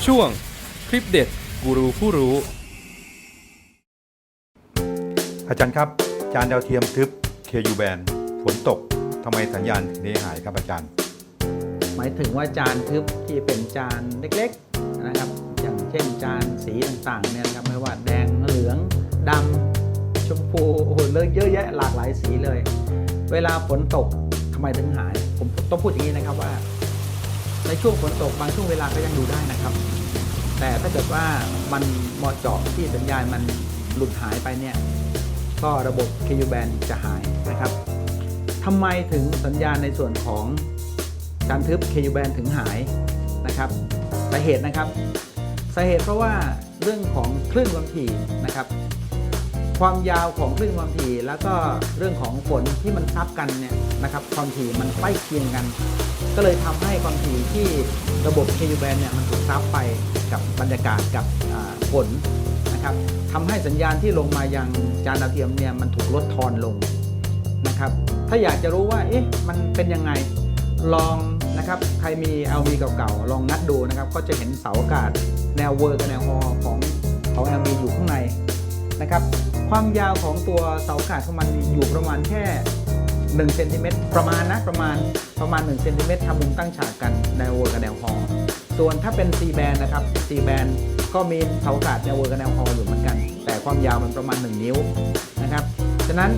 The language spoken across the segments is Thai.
ช่วงคลิปเด็ดกูรูผู้รู้อาจารย์ครับจานดาวเทียมทึบ KU band ฝนตกทำไมสัญญาณถึงได้หายครับอาจารย์หมายถึงว่าจานทึบที่เป็นจานเล็กๆนะครับอย่างเช่นจานสีต่างๆเนี่ยนะครับไม่ว่าแดงเหลืองดำชมพูโอ้โหเลยเยอะแยะหลากหลายสีเลย เวลาฝนตกทำไมถึงหายผมต้องพูดอย่างนี้นะครับว่าในช่วงฝนตกบางช่วงเวลาก็ยังดูได้นะครับแต่ถ้าเกิดว่ามันเหมาะเจาะที่สัญญาณมันหลุดหายไปเนี่ยก็ระบบ KU band จะหายนะครับทำไมถึงสัญญาณในส่วนของจานทึบ KU band ถึงหายนะครับสาเหตุเพราะว่าเรื่องของคลื่นความถี่นะครับความยาวของคลื่นความถี่แล้วก็เรื่องของฝนที่มันซับกันเนี่ยนะครับความถี่มันใกล้เคียงกันก็เลยทำให้ความถี่ที่ระบบ KU band เนี่ยมันถูกซับไปกับบรรยากาศกับฝนนะครับทำให้สัญญาณที่ลงมายังจานดาวเทียมเนี่ยมันถูกลดทอนลงนะครับถ้าอยากจะรู้ว่าเอ๊ะมันเป็นยังไงลองนะครับใครมี LV เก่าๆลองนัดดูนะครับก็จะเห็นเสาอากาศแนวเวอร์กับแนวฮอของ LV อยู่ข้างในนะครับความยาวของตัวเสาอากาศของมันอยู่ประมาณแค่1เซนติเมตรประมาณ1เซนติเมตรทำมุมตั้งฉากกันแนวเวอร์กับแนวฮอส่วนถ้าเป็น C band นะครับ C band ก็มีเสาอากาศแนวเวอร์กับแนวฮออยู่เหมือนกันแต่ความยาวมันประมาณ1นิ้วนะครับฉะนั้น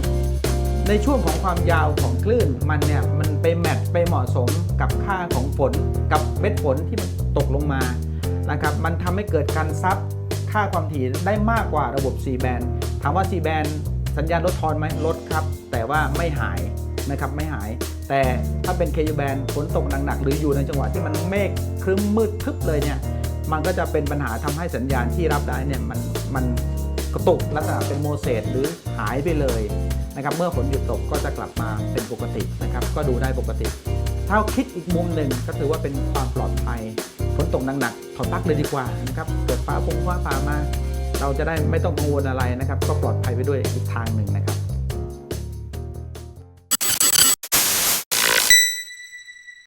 ในช่วงของความยาวของคลื่นมันเนี่ยมันไปแมทไปเหมาะสมกับค่าของฝนกับเม็ดฝนที่มันตกลงมานะครับมันทำให้เกิดการซับค่าความถี่ได้มากกว่าระบบ C band ถามว่า C band สัญญาณลดทอนไหมลดครับแต่ว่าไม่หายนะครับไม่หายแต่ถ้าเป็น KU band ฝนตกหนักๆหรืออยู่ในจังหวะที่มันเมฆครึ้มมืดทึบเลยเนี่ยมันก็จะเป็นปัญหาทำให้สัญญาณที่รับได้เนี่ยมันกระตุกลักษณะเป็นโมเสสหรือหายไปเลยนะครับเมื่อฝนหยุดตกก็จะกลับมาเป็นปกตินะครับก็ดูได้ปกติถ้าคิดอีกมุมหนึ่งก็ถือว่าเป็นความปลอดภัยฝนตกหนักๆถอดปลั๊กเลยดีกว่านะครับเกิดฟ้าผ่ามาเราจะได้ไม่ต้องกังวลอะไรนะครับก็ปลอดภัยไปด้วยอีกทางหนึ่งนะครับ